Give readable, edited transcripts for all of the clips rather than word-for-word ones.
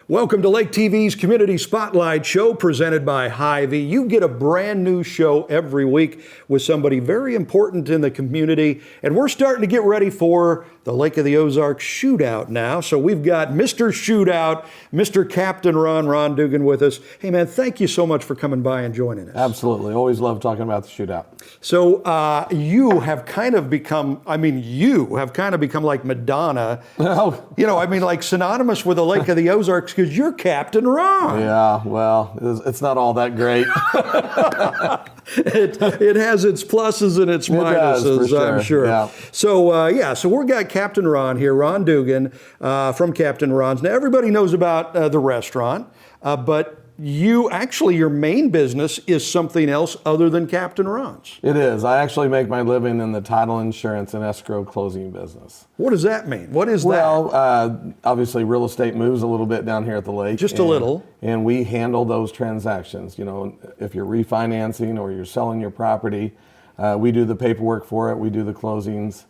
Welcome to Lake TV's Community Spotlight Show presented by Hy-Vee. You get a brand new show every week with somebody very important in the community. And we're starting to get ready for the Lake of the Ozarks Shootout now. So we've got Mr. Shootout, Mr. Captain Ron Duggan with us. Hey man, thank you so much for coming by and joining us. Absolutely. Always love talking about the shootout. So you have kind of become like Madonna. Like synonymous with the Lake of the Ozarks because you're Captain Ron. Yeah, well, it's not all that great. It has its pluses and its minuses, sure. I'm sure. Yeah. So we've got Captain Ron here, Ron Duggan from Captain Ron's. Now, everybody knows about the restaurant, but your main business is something else other than Captain Ron's. It is. I actually make my living in the title insurance and escrow closing business. What does that mean? What is that? Well, obviously real estate moves a little bit down here at the lake. Just a little. And we handle those transactions. You know, if you're refinancing or you're selling your property, we do the paperwork for it. We do the closings.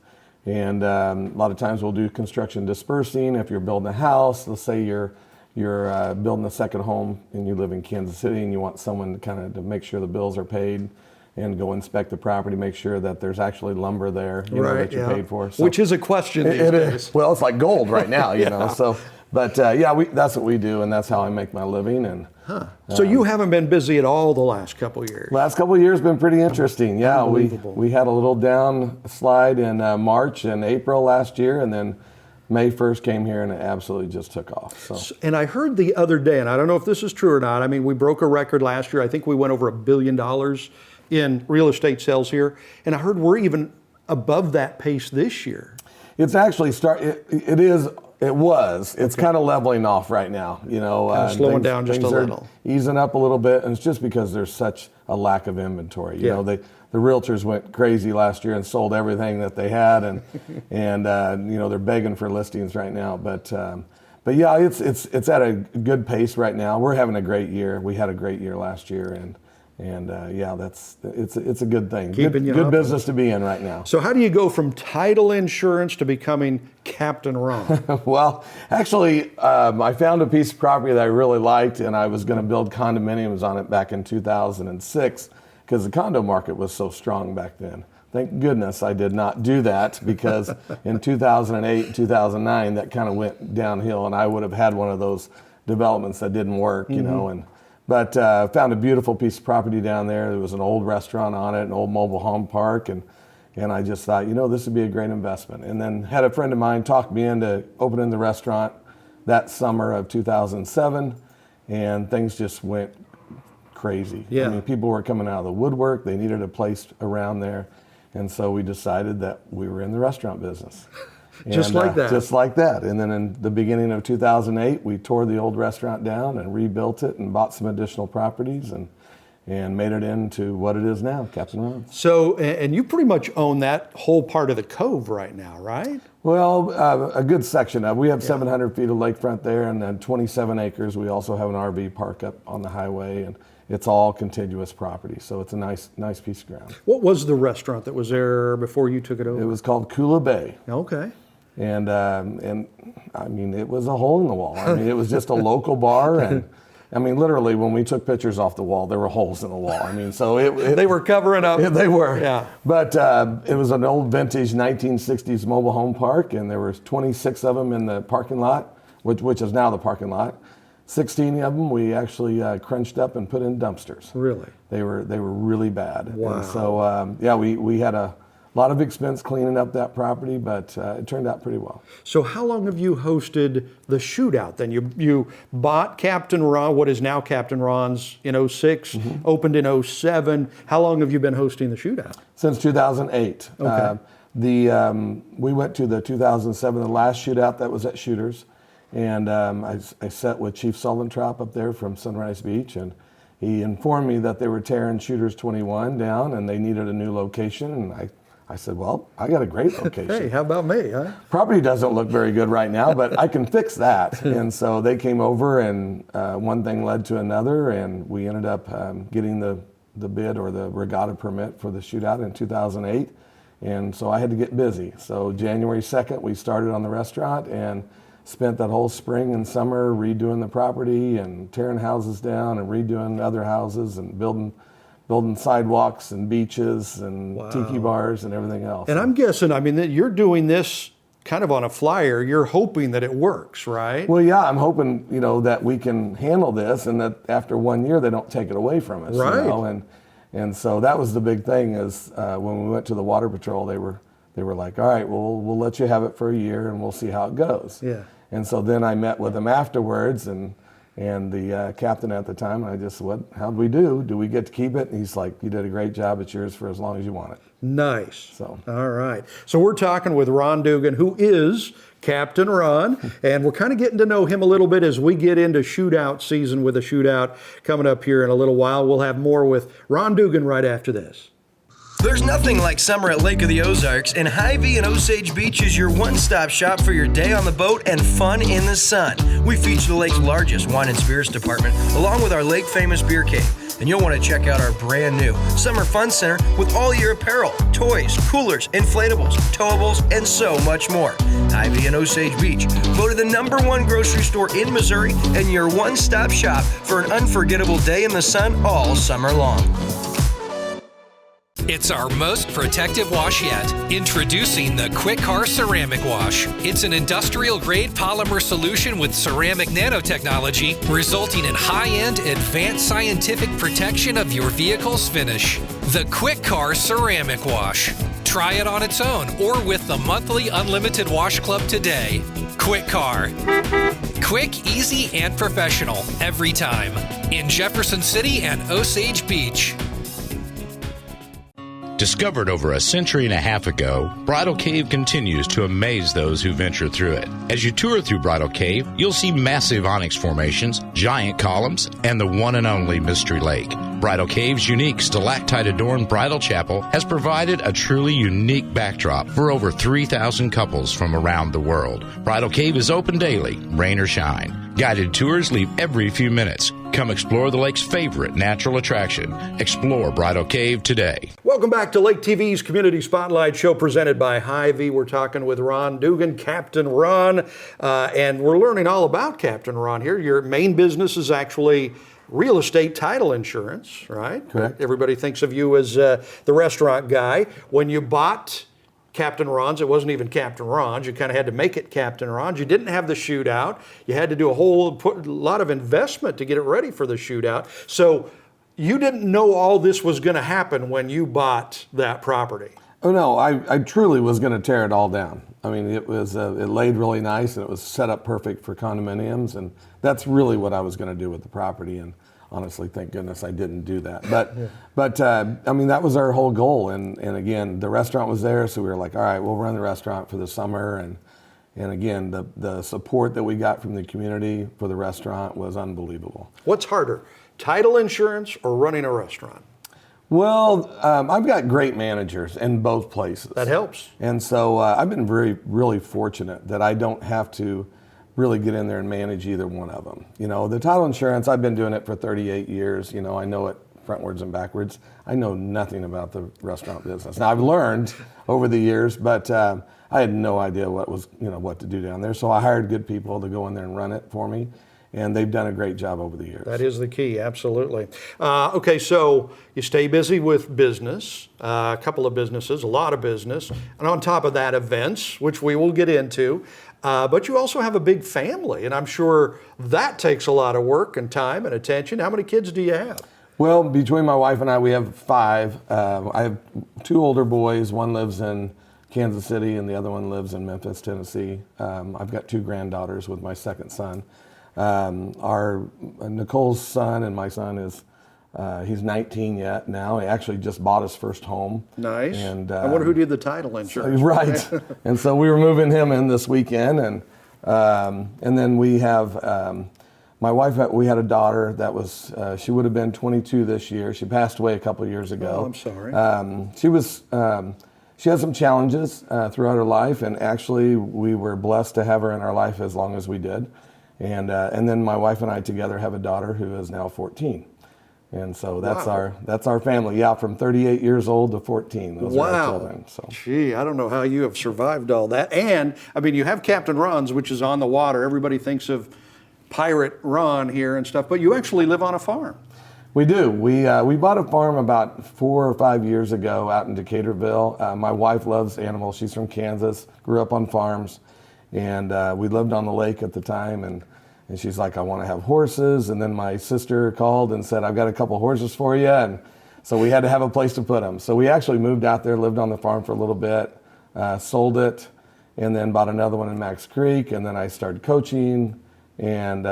And a lot of times we'll do construction dispersing. If you're building a house, let's say you're building a second home and you live in Kansas City and you want someone to make sure the bills are paid and go inspect the property, make sure that there's actually lumber there that you paid for. So which is a question these days. Well, it's like gold right now, you know. So, but that's what we do, and that's how I make my living. And so you haven't been busy at all the last couple of years. Last couple of years been pretty interesting. Yeah, we had a little downslide in March and April last year, and then May 1st came here and it absolutely just took off. So. And I heard the other day, and I don't know if this is true or not, I mean, we broke a record last year. I think we went over $1 billion in real estate sales here. And I heard we're even above that pace this year. It's actually It's kind of leveling off right now. You know, slowing down just a little. Easing up a little bit, and it's just because there's such a lack of inventory. You know, the realtors went crazy last year and sold everything that they had, and they're begging for listings right now. But yeah, it's at a good pace right now. We're having a great year. We had a great year last year, and it's a good thing. Good business to be in right now. So how do you go from title insurance to becoming Captain Ron? Well, actually, I found a piece of property that I really liked, and I was going to build condominiums on it back in 2006 because the condo market was so strong back then. Thank goodness I did not do that because in 2008 and 2009, that kind of went downhill, and I would have had one of those developments that didn't work, you know. But found a beautiful piece of property down there. There was an old restaurant on it, an old mobile home park, and I just thought, this would be a great investment. And then had a friend of mine talk me into opening the restaurant that summer of 2007, and things just went crazy. Yeah. I mean, people were coming out of the woodwork. They needed a place around there, and so we decided that we were in the restaurant business. Just like that. Just like that. And then in the beginning of 2008, we tore the old restaurant down and rebuilt it and bought some additional properties and made it into what it is now, Captain Ron's. So, and you pretty much own that whole part of the cove right now, right? Well, a good section of it. We have 700 feet of lakefront there and then 27 acres. We also have an RV park up on the highway, and it's all contiguous property. So it's a nice piece of ground. What was the restaurant that was there before you took it over? It was called Kula Bay. Okay. And I mean, it was a hole in the wall. I mean, it was just a local bar, and I mean, literally, when we took pictures off the wall, there were holes in the wall. I mean, so they were covering up. They were. Yeah. But it was an old vintage 1960s mobile home park, and there were 26 of them in the parking lot, which is now the parking lot. 16 of them we actually crunched up and put in dumpsters. Really? They were really bad. Wow. And so we had a lot of expense cleaning up that property, but it turned out pretty well. So how long have you hosted the Shootout then? You bought Captain Ron, what is now Captain Ron's, in 06, opened in 07. How long have you been hosting the Shootout? Since 2008. Okay. We went to the 2007, the last Shootout that was at Shooters, and I sat with Chief Sullentrop up there from Sunrise Beach, and he informed me that they were tearing Shooters 21 down and they needed a new location, and I said, well, I got a great location. Hey, how about me, huh? Property doesn't look very good right now, but I can fix that. And so they came over, and one thing led to another, and we ended up getting the bid or the regatta permit for the Shootout in 2008. And so I had to get busy. So January 2nd, we started on the restaurant, and spent that whole spring and summer redoing the property and tearing houses down and redoing other houses and building sidewalks and beaches and tiki bars and everything else. And I'm guessing, I mean, that you're doing this kind of on a flyer. You're hoping that it works, right? Well, yeah, I'm hoping, that we can handle this and that after 1 year they don't take it away from us. Right. And so that was the big thing is when we went to the Water Patrol, they were like, all right, well, we'll let you have it for a year and we'll see how it goes. Yeah. And so then I met with them afterwards and the captain at the time, and I just said, how'd we do? Do we get to keep it? And he's like, you did a great job. It's yours for as long as you want it. Nice. So. All right. So we're talking with Ron Duggan, who is Captain Ron, and we're kind of getting to know him a little bit as we get into shootout season with a shootout coming up here in a little while. We'll have more with Ron Duggan right after this. There's nothing like summer at Lake of the Ozarks, and Hy-Vee and Osage Beach is your one-stop shop for your day on the boat and fun in the sun. We feature the lake's largest wine and spirits department, along with our lake-famous beer cave. And you'll want to check out our brand new Summer Fun Center with all your apparel, toys, coolers, inflatables, towables, and so much more. Hy-Vee and Osage Beach, voted the #1 grocery store in Missouri and your one-stop shop for an unforgettable day in the sun all summer long. It's our most protective wash yet. Introducing the Quick Car Ceramic Wash. It's an industrial-grade polymer solution with ceramic nanotechnology, resulting in high-end, advanced scientific protection of your vehicle's finish. The Quick Car Ceramic Wash. Try it on its own or with the monthly Unlimited Wash Club today. Quick Car. Quick, easy, and professional every time. In Jefferson City and Osage Beach. Discovered over a century and a half ago, Bridal Cave continues to amaze those who venture through it. As you tour through Bridal Cave, you'll see massive onyx formations, giant columns, and the one and only Mystery Lake. Bridal Cave's unique stalactite-adorned bridal chapel has provided a truly unique backdrop for over 3,000 couples from around the world. Bridal Cave is open daily, rain or shine. Guided tours leave every few minutes. Come explore the lake's favorite natural attraction. Explore Bridal Cave today. Welcome back to Lake TV's Community Spotlight Show presented by Hy-Vee. We're talking with Ron Duggan, Captain Ron, and we're learning all about Captain Ron here. Your main business is actually real estate title insurance, right? Correct. Everybody thinks of you as the restaurant guy. When you bought Captain Ron's, it wasn't even Captain Ron's. You kind of had to make it Captain Ron's. You didn't have the shootout. You had to do put a lot of investment to get it ready for the shootout. So you didn't know all this was going to happen when you bought that property. Oh no, I truly was going to tear it all down. I mean, it laid really nice and it was set up perfect for condominiums, and that's really what I was going to do with the property. And honestly, thank goodness I didn't do that. But I mean, that was our whole goal. And again, the restaurant was there, so we were like, all right, we'll run the restaurant for the summer. And again, the support that we got from the community for the restaurant was unbelievable. What's harder, title insurance or running a restaurant? Well, I've got great managers in both places. That helps. And so I've been really fortunate that I don't have to really get in there and manage either one of them. You know, the title insurance, I've been doing it for 38 years. You know, I know it frontwards and backwards. I know nothing about the restaurant business. Now, I've learned over the years, but I had no idea what to do down there. So I hired good people to go in there and run it for me. And they've done a great job over the years. That is the key, absolutely. Okay, so you stay busy with business, a couple of businesses, a lot of business, and on top of that, events, which we will get into. But you also have a big family, and I'm sure that takes a lot of work and time and attention. How many kids do you have? Well, between my wife and I, we have 5. I have 2 older boys. One lives in Kansas City, and the other one lives in Memphis, Tennessee. I've got 2 granddaughters with my second son. Our Nicole's son and my son is he's 19 yet now. He actually just bought his first home. Nice. And I wonder who did the title insurance. Right. And so we were moving him in this weekend, and then we have my wife. We had a daughter that was she would have been 22 this year. She passed away a couple of years ago. Oh, I'm sorry. She had some challenges throughout her life, and actually we were blessed to have her in our life as long as we did. And then my wife and I together have a daughter who is now 14. And so that's our family. Yeah, from 38 years old to 14. Those are our children. So. Gee, I don't know how you have survived all that. And I mean, you have Captain Ron's, which is on the water. Everybody thinks of Pirate Ron here and stuff, but you actually live on a farm. We do. We bought a farm about 4 or 5 years ago out in Decaturville. My wife loves animals. She's from Kansas, grew up on farms, and we lived on the lake at the time. And she's like, I want to have horses. And then my sister called and said, I've got a couple horses for you. And so we had to have a place to put them. So we actually moved out there, lived on the farm for a little bit, sold it, and then bought another one in Max Creek. And then I started coaching. And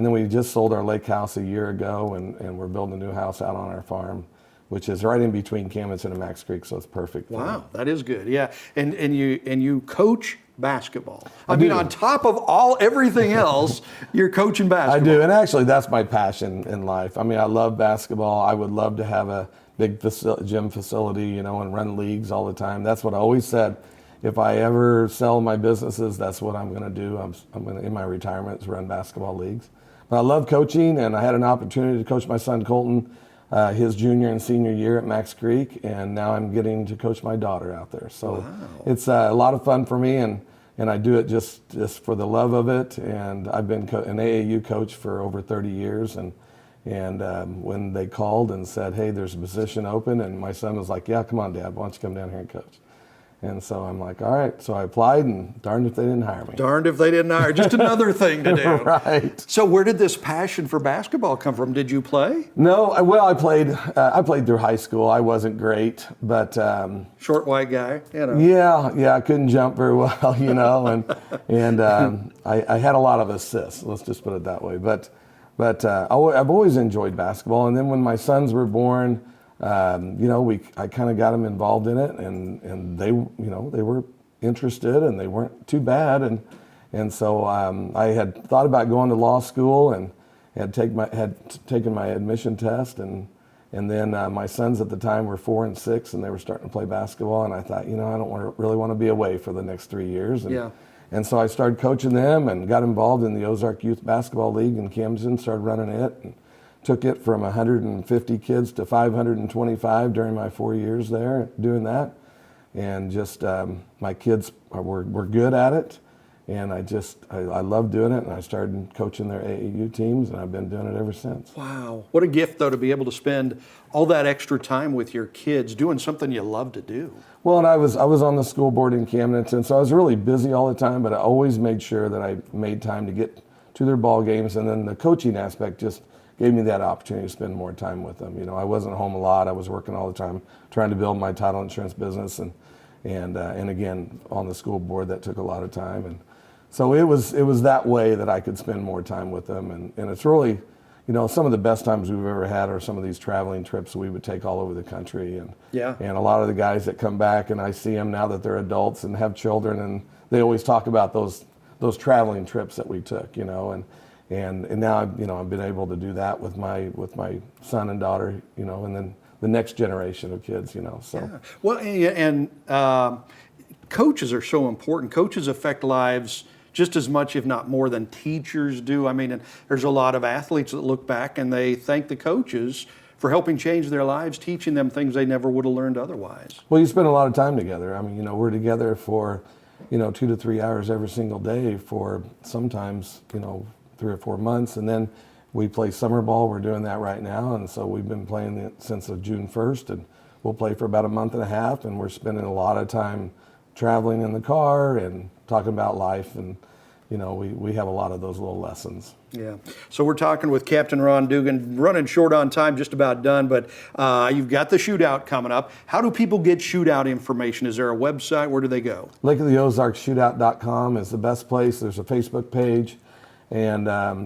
then we just sold our lake house a year ago, and we're building a new house out on our farm, which is right in between Camden and Max Creek, so it's perfect. Wow, that is good. Yeah, and you coach basketball. I mean, on top of everything else, you're coaching basketball. I do, and actually that's my passion in life. I mean, I love basketball. I would love to have a big gym facility, and run leagues all the time. That's what I always said. If I ever sell my businesses, that's what I'm going to do. I'm going to, in my retirement, is run basketball leagues. But I love coaching, and I had an opportunity to coach my son Colton his junior and senior year at Max Creek, and now I'm getting to coach my daughter out there. So it's a lot of fun for me, and I do it just for the love of it. And I've been an AAU coach for over 30 years, and when they called and said, hey, there's a position open, and my son was like, yeah, come on, Dad, why don't you come down here and coach? And so I'm like, all right. So I applied, and darned if they didn't hire me. Darned if they didn't hire. Just another thing to do. Right. So where did this passion for basketball come from? Did you play? No. Well, I played through high school. I wasn't great, but short white guy. Yeah. I couldn't jump very well, and I had a lot of assists. Let's just put it that way. But I've always enjoyed basketball. And then when my sons were born, I kind of got them involved in it, and they were interested, and they weren't too bad, and so I had thought about going to law school, and had taken my admission test, and then my sons at the time were 4 and 6, and they were starting to play basketball, and I thought, I don't really want to be away for the next 3 years, and so I started coaching them, and got involved in the Ozark Youth Basketball League in Camden, started running it. And took it from 150 kids to 525 during my 4 years there doing that. And just my kids were good at it. And I love doing it. And I started coaching their AAU teams, and I've been doing it ever since. Wow. What a gift, though, to be able to spend all that extra time with your kids doing something you love to do. Well, and I was on the school board in Camden, so I was really busy all the time, but I always made sure that I made time to get to their ball games. And then the coaching aspect just gave me that opportunity to spend more time with them. I wasn't home a lot. I was working all the time, trying to build my title insurance business, and again on the school board, that took a lot of time. And so it was that way that I could spend more time with them. And it's really, some of the best times we've ever had are some of these traveling trips we would take all over the country. And a lot of the guys that come back, and I see them now that they're adults and have children, and they always talk about those traveling trips that we took, And now I've been able to do that with my son and daughter, and then the next generation of kids, So yeah. Well, and coaches are so important. Coaches affect lives just as much, if not more, than teachers do. I mean, and there's a lot of athletes that look back and they thank the coaches for helping change their lives, teaching them things they never would have learned otherwise. Well, you spend a lot of time together. I mean, we're together for 2 to 3 hours every single day for sometimes 3 or 4 months, and then we play summer ball. We're doing that right now, and so we've been playing it since June 1st, and we'll play for about a month and a half, and we're spending a lot of time traveling in the car and talking about life, and we have a lot of those little lessons. Yeah. So we're talking with Captain Ron Duggan, running short on time, just about done, but you've got the shootout coming up. How do people get shootout information? Is there a website? Where do they go? LakeoftheOzarksShootout.com is the best place. There's a Facebook page. And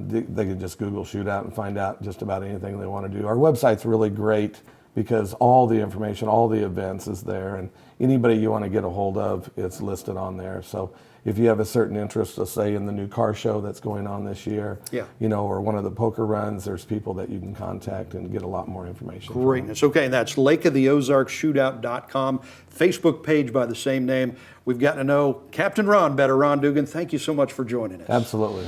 they can just Google shootout and find out just about anything they want to do. Our website's really great because all the information, all the events is there, and anybody you want to get a hold of, it's listed on there. So if you have a certain interest, let's say in the new car show that's going on this year, or one of the poker runs, there's people that you can contact and get a lot more information. Greatness. Okay, and that's LakeoftheOzarksShootout.com, Facebook page by the same name. We've gotten to know Captain Ron better. Ron Duggan, thank you so much for joining us. Absolutely.